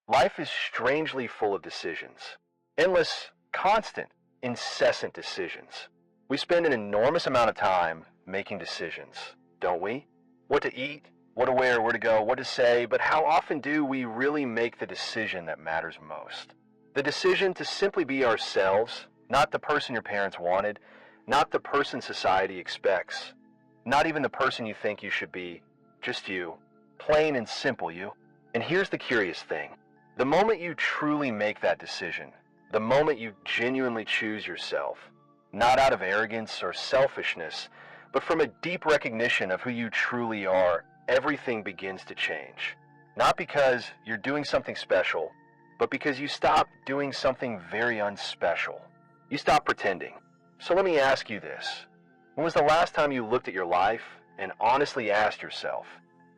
Life is strangely full of decisions. Endless, constant, incessant decisions. We spend an enormous amount of time making decisions, don't we? What to eat, what to wear, where to go, what to say, but how often do we really make the decision that matters most? The decision to simply be ourselves, not the person your parents wanted, not the person society expects, not even the person you think you should be, just you. Plain and simple you. And here's the curious thing. The moment you truly make that decision, the moment you genuinely choose yourself, not out of arrogance or selfishness, but from a deep recognition of who you truly are, everything begins to change. Not because you're doing something special, but because you stop doing something very unspecial. You stop pretending. So let me ask you this. When was the last time you looked at your life and honestly asked yourself,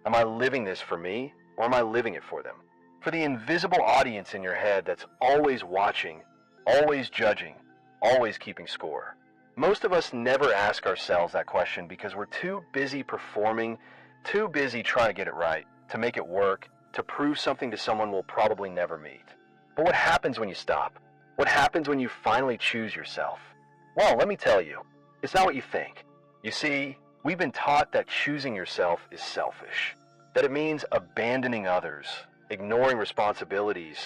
am I living this for me, or am I living it for them? For the invisible audience in your head that's always watching, always judging, always keeping score. Most of us never ask ourselves that question because we're too busy performing, too busy trying to get it right, to make it work, to prove something to someone we'll probably never meet. But what happens when you stop? What happens when you finally choose yourself? Well, let me tell you, it's not what you think. You see, we've been taught that choosing yourself is selfish, that it means abandoning others, ignoring responsibilities,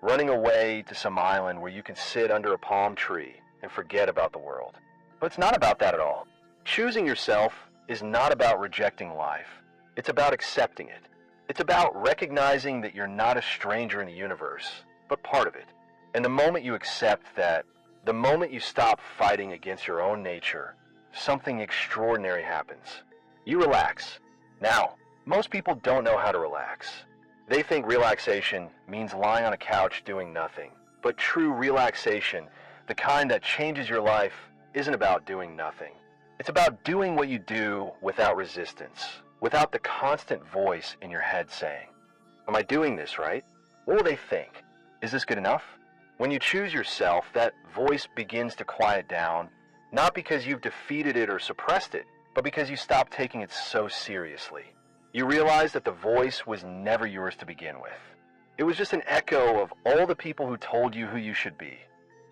running away to some island where you can sit under a palm tree and forget about the world. But it's not about that at all. Choosing yourself is not about rejecting life. It's about accepting it. It's about recognizing that you're not a stranger in the universe, but part of it. And the moment you accept that, the moment you stop fighting against your own nature, something extraordinary happens. You relax. Now, most people don't know how to relax. They think relaxation means lying on a couch doing nothing. But true relaxation, the kind that changes your life, isn't about doing nothing. It's about doing what you do without resistance, without the constant voice in your head saying, am I doing this right? What will they think? Is this good enough? When you choose yourself, that voice begins to quiet down, not because you've defeated it or suppressed it, but because you stop taking it so seriously. You realize that the voice was never yours to begin with. It was just an echo of all the people who told you who you should be.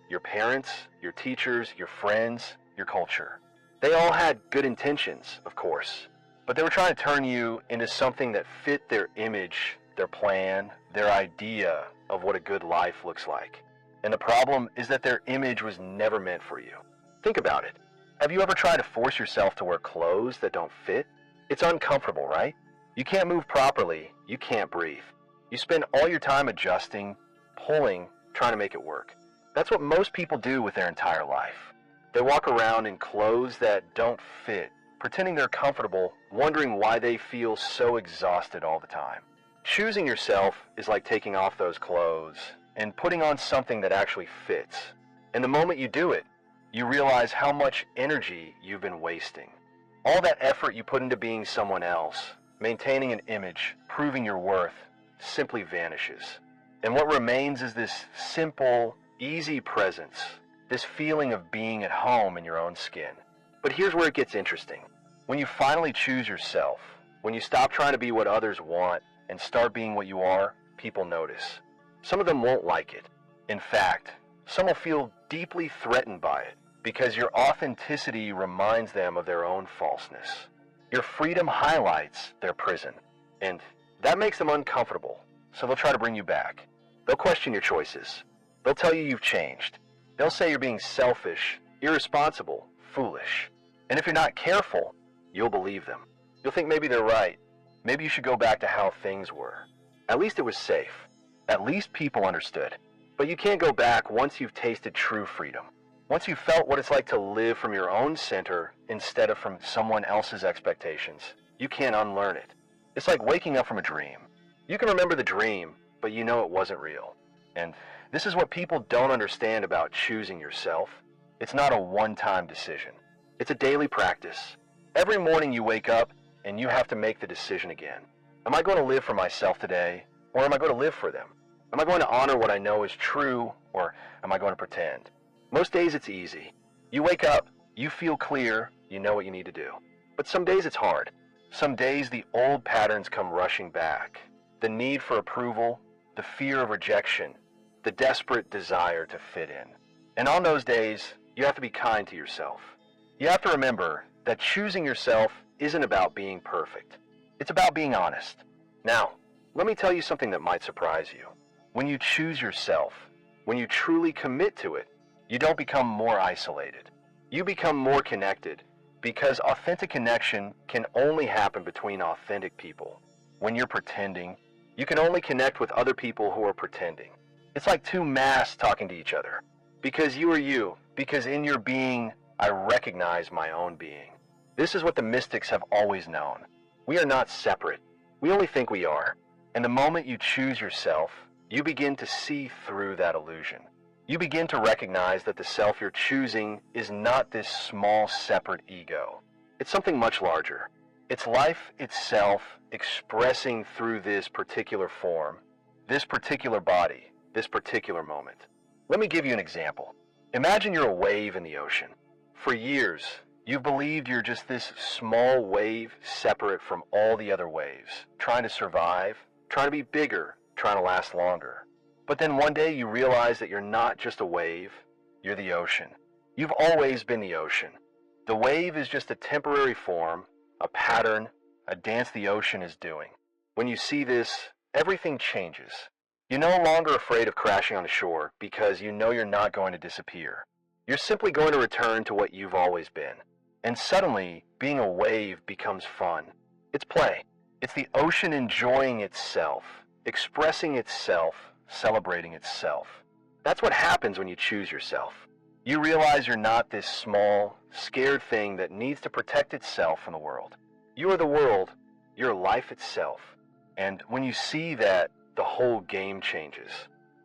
Your parents, your teachers, your friends, your culture. They all had good intentions, of course, but they were trying to turn you into something that fit their image, their plan, their idea of what a good life looks like. And the problem is that their image was never meant for you. Think about it. Have you ever tried to force yourself to wear clothes that don't fit? It's uncomfortable, right? You can't move properly. You can't breathe. You spend all your time adjusting, pulling, trying to make it work. That's what most people do with their entire life. They walk around in clothes that don't fit, pretending they're comfortable, wondering why they feel so exhausted all the time. Choosing yourself is like taking off those clothes and putting on something that actually fits. And the moment you do it, you realize how much energy you've been wasting. All that effort you put into being someone else, maintaining an image, proving your worth, simply vanishes. And what remains is this simple, easy presence, this feeling of being at home in your own skin. But here's where it gets interesting. When you finally choose yourself, when you stop trying to be what others want and start being what you are, people notice. Some of them won't like it. In fact, some will feel deeply threatened by it because your authenticity reminds them of their own falseness. Your freedom highlights their prison, and that makes them uncomfortable, so they'll try to bring you back. They'll question your choices. They'll tell you you've changed. They'll say you're being selfish, irresponsible, foolish. And if you're not careful, you'll believe them. You'll think maybe they're right. Maybe you should go back to how things were. At least it was safe. At least people understood. But you can't go back once you've tasted true freedom. Once you've felt what it's like to live from your own center instead of from someone else's expectations, you can't unlearn it. It's like waking up from a dream. You can remember the dream, but you know it wasn't real. And this is what people don't understand about choosing yourself. It's not a one-time decision. It's a daily practice. Every morning you wake up and you have to make the decision again. Am I going to live for myself today, or am I going to live for them? Am I going to honor what I know is true, or am I going to pretend? Most days it's easy. You wake up, you feel clear, you know what you need to do. But some days it's hard. Some days the old patterns come rushing back. The need for approval, the fear of rejection, the desperate desire to fit in. And on those days, you have to be kind to yourself. You have to remember that choosing yourself isn't about being perfect. It's about being honest. Now, let me tell you something that might surprise you. When you choose yourself, when you truly commit to it, you don't become more isolated. You become more connected, because authentic connection can only happen between authentic people. When you're pretending, you can only connect with other people who are pretending. It's like two masks talking to each other. Because you are you, because in your being, I recognize my own being. This is what the mystics have always known. We are not separate. We only think we are. And the moment you choose yourself, you begin to see through that illusion. You begin to recognize that the self you're choosing is not this small, separate ego. It's something much larger. It's life itself expressing through this particular form, this particular body, this particular moment. Let me give you an example. Imagine you're a wave in the ocean. For years, you've believed you're just this small wave separate from all the other waves, trying to survive, trying to be bigger, trying to last longer. But then one day you realize that you're not just a wave, you're the ocean. You've always been the ocean. The wave is just a temporary form, a pattern, a dance the ocean is doing. When you see this, everything changes. You're no longer afraid of crashing on the shore because you know you're not going to disappear. You're simply going to return to what you've always been. And suddenly, being a wave becomes fun. It's play. It's the ocean enjoying itself, expressing itself, celebrating itself. That's what happens when you choose yourself. You realize you're not this small, scared thing that needs to protect itself from the world. You are the world. You're life itself. And when you see that, the whole game changes.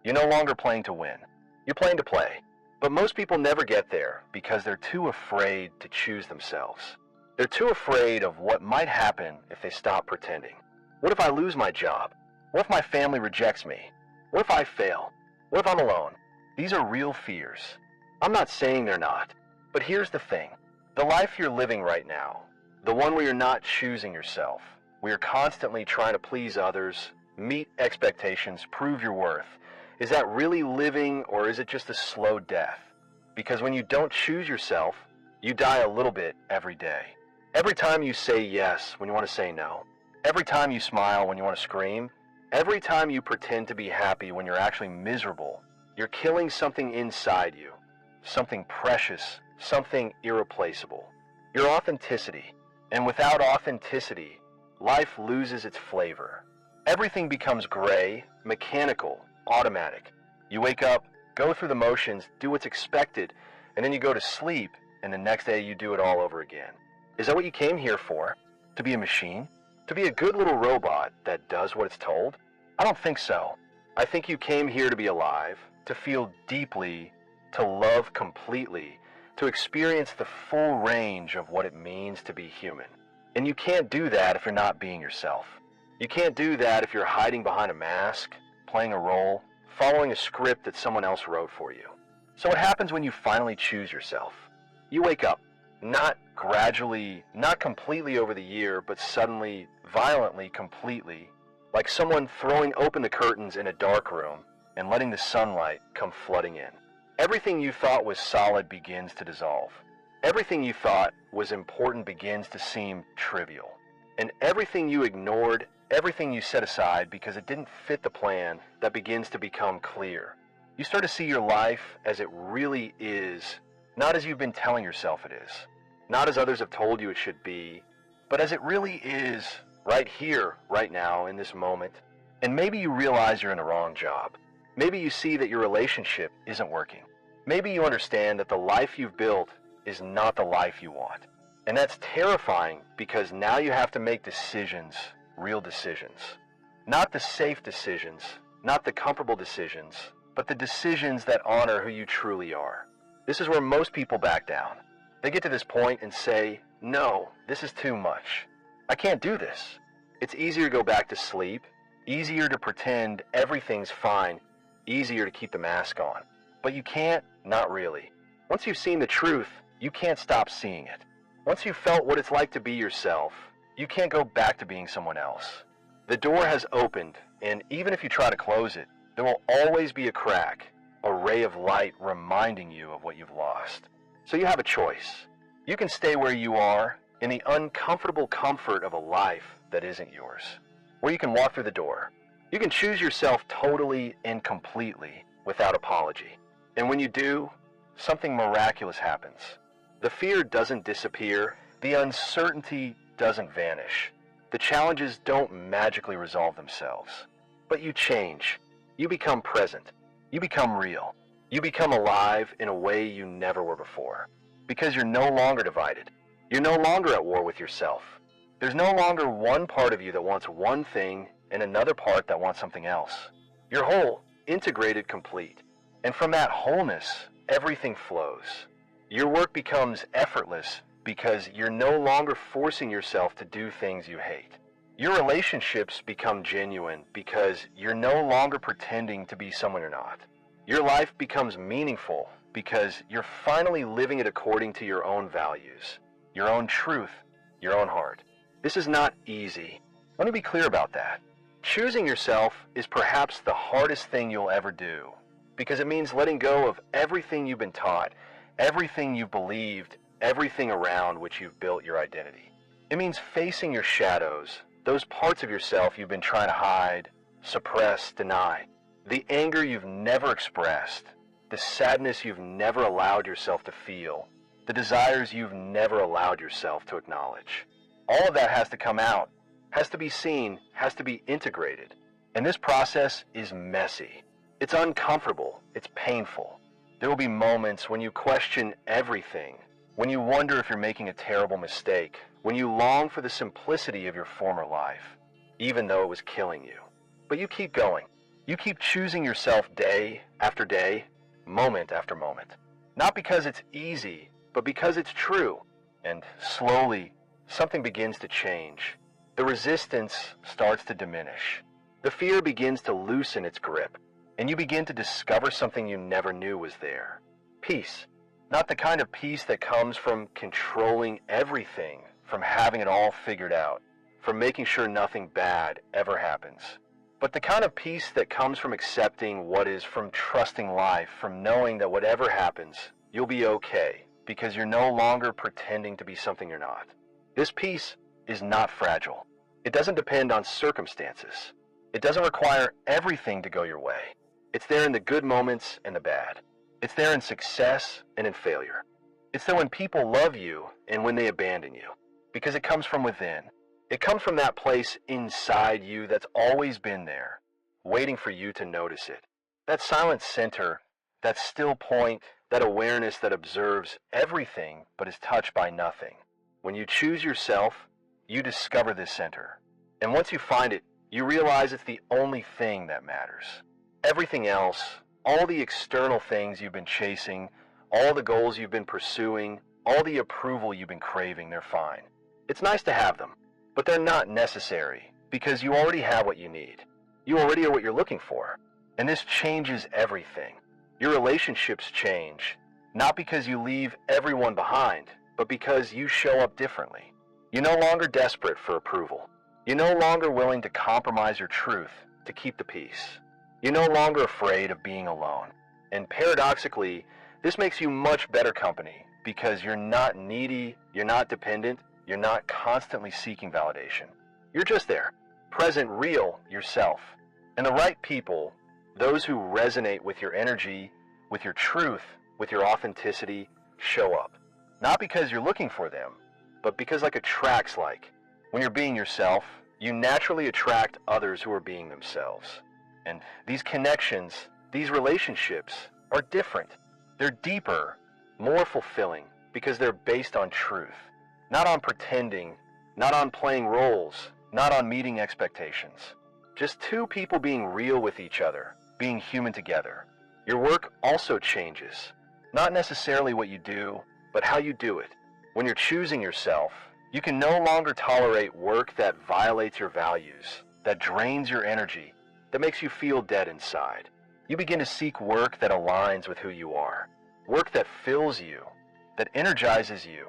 You're no longer playing to win. You're playing to play. But most people never get there because they're too afraid to choose themselves. They're too afraid of what might happen if they stop pretending. What if I lose my job? What if my family rejects me? What if I fail? What if I'm alone? These are real fears. I'm not saying they're not. But here's the thing. The life you're living right now, the one where you're not choosing yourself, where you're constantly trying to please others, meet expectations, prove your worth, is that really living, or is it just a slow death? Because when you don't choose yourself, you die a little bit every day. Every time you say yes when you want to say no. Every time you smile when you want to scream. Every time you pretend to be happy when you're actually miserable. You're killing something inside you. Something precious, something irreplaceable. Your authenticity. And without authenticity, life loses its flavor. Everything becomes gray, mechanical, automatic. You wake up, go through the motions, do what's expected, and then you go to sleep, and the next day you do it all over again. Is that what you came here for? To be a machine? To be a good little robot that does what it's told? I don't think so. I think you came here to be alive, to feel deeply, to love completely, to experience the full range of what it means to be human. And you can't do that if you're not being yourself. You can't do that if you're hiding behind a mask, playing a role, following a script that someone else wrote for you. So what happens when you finally choose yourself? You wake up, not gradually, not completely over the year, but suddenly, violently, completely, like someone throwing open the curtains in a dark room and letting the sunlight come flooding in. Everything you thought was solid begins to dissolve. Everything you thought was important begins to seem trivial. And everything you ignored, everything you set aside because it didn't fit the plan, that begins to become clear. You start to see your life as it really is, not as you've been telling yourself it is, not as others have told you it should be, but as it really is, right here, right now, in this moment. And maybe you realize you're in the wrong job. Maybe you see that your relationship isn't working. Maybe you understand that the life you've built is not the life you want. And that's terrifying because now you have to make decisions, real decisions. Not the safe decisions, not the comfortable decisions, but the decisions that honor who you truly are. This is where most people back down. They get to this point and say, no, this is too much. I can't do this. It's easier to go back to sleep, easier to pretend everything's fine, easier to keep the mask on. But you can't, not really. Once you've seen the truth, you can't stop seeing it. Once you've felt what it's like to be yourself, you can't go back to being someone else. The door has opened And even if you try to close it, there will always be a crack, a ray of light reminding you of what you've lost. So you have a choice. You can stay where you are in the uncomfortable comfort of a life that isn't yours, or you can walk through the door. You can choose yourself totally and completely without apology. And when you do, something miraculous happens. The fear doesn't disappear. The uncertainty doesn't vanish. The challenges don't magically resolve themselves. But you change. You become present. You become real. You become alive in a way you never were before. Because you're no longer divided. You're no longer at war with yourself. There's no longer one part of you that wants one thing and another part that wants something else. You're whole, integrated, complete. And from that wholeness, everything flows. Your work becomes effortless because you're no longer forcing yourself to do things you hate. Your relationships become genuine because you're no longer pretending to be someone you're not. Your life becomes meaningful because you're finally living it according to your own values, your own truth, your own heart. This is not easy. Let me be clear about that. Choosing yourself is perhaps the hardest thing you'll ever do because it means letting go of everything you've been taught, everything you've believed, everything around which you've built your identity. It means facing your shadows, those parts of yourself you've been trying to hide, suppress, deny, the anger you've never expressed, the sadness you've never allowed yourself to feel, the desires you've never allowed yourself to acknowledge. All of that has to come out, has to be seen, has to be integrated. And this process is messy. It's uncomfortable. It's painful. There will be moments when you question everything, when you wonder if you're making a terrible mistake, when you long for the simplicity of your former life, even though it was killing you. But you keep going. You keep choosing yourself day after day, moment after moment. Not because it's easy, but because it's true. And slowly, something begins to change. The resistance starts to diminish. The fear begins to loosen its grip, and you begin to discover something you never knew was there. Peace. Not the kind of peace that comes from controlling everything, from having it all figured out, from making sure nothing bad ever happens. But the kind of peace that comes from accepting what is, from trusting life, from knowing that whatever happens, you'll be okay, because you're no longer pretending to be something you're not. This peace is not fragile. It doesn't depend on circumstances. It doesn't require everything to go your way. It's there in the good moments and the bad. It's there in success and in failure. It's there when people love you and when they abandon you, because it comes from within. It comes from that place inside you that's always been there, waiting for you to notice it. That silent center, that still point, that awareness that observes everything but is touched by nothing. When you choose yourself, you discover this center. And once you find it, you realize it's the only thing that matters. Everything else, all the external things you've been chasing, all the goals you've been pursuing, all the approval you've been craving, they're fine. It's nice to have them, but they're not necessary because you already have what you need. You already are what you're looking for. And this changes everything. Your relationships change, not because you leave everyone behind, but because you show up differently. You're no longer desperate for approval. You're no longer willing to compromise your truth to keep the peace. You're no longer afraid of being alone. And paradoxically, this makes you much better company because you're not needy, you're not dependent, you're not constantly seeking validation. You're just there, present, real, yourself. And the right people, those who resonate with your energy, with your truth, with your authenticity, show up. Not because you're looking for them, but because like attracts like. When you're being yourself, you naturally attract others who are being themselves. And these connections, these relationships are different. They're deeper, more fulfilling, because they're based on truth. Not on pretending, not on playing roles, not on meeting expectations. Just two people being real with each other, being human together. Your work also changes. Not necessarily what you do, but how you do it. When you're choosing yourself, you can no longer tolerate work that violates your values, that drains your energy, that makes you feel dead inside. You begin to seek work that aligns with who you are. Work that fills you, that energizes you,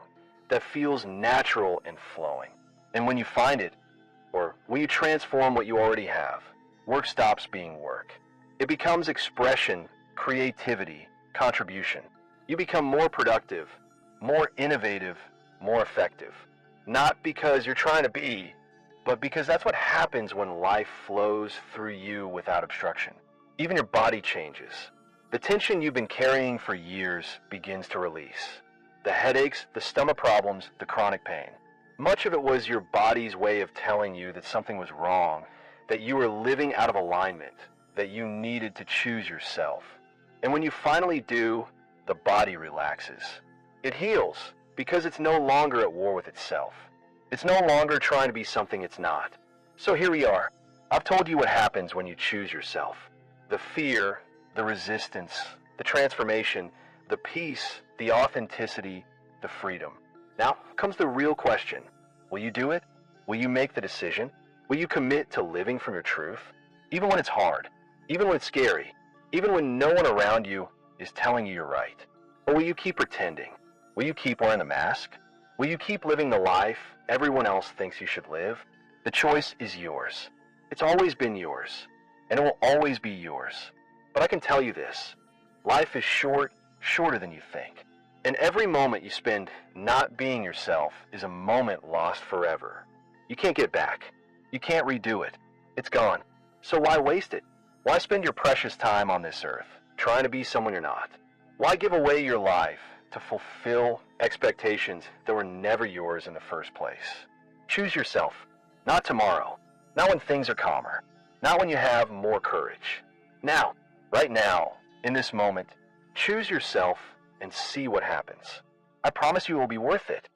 that feels natural and flowing. And when you find it, or when you transform what you already have, work stops being work. It becomes expression, creativity, contribution. You become more productive, more innovative, more effective. Not because you're trying to be, but because that's what happens when life flows through you without obstruction. Even your body changes. The tension you've been carrying for years begins to release. The headaches, the stomach problems, the chronic pain. Much of it was your body's way of telling you that something was wrong, that you were living out of alignment, that you needed to choose yourself. And when you finally do, the body relaxes. It heals because it's no longer at war with itself. It's no longer trying to be something it's not. So here we are. I've told you what happens when you choose yourself. The fear, the resistance, the transformation, the peace, the authenticity, the freedom. Now comes the real question. Will you do it? Will you make the decision? Will you commit to living from your truth? Even when it's hard, even when it's scary, even when no one around you is telling you you're right? Or will you keep pretending? Will you keep wearing the mask? Will you keep living the life everyone else thinks you should live? The choice is yours. It's always been yours, and it will always be yours. But I can tell you this, life is short, shorter than you think. And every moment you spend not being yourself is a moment lost forever. You can't get back. You can't redo it. It's gone. So why waste it? Why spend your precious time on this earth, trying to be someone you're not? Why give away your life to fulfill expectations that were never yours in the first place? Choose yourself. Not tomorrow. Not when things are calmer. Not when you have more courage. Now, right now, in this moment, choose yourself and see what happens. I promise you it will be worth it.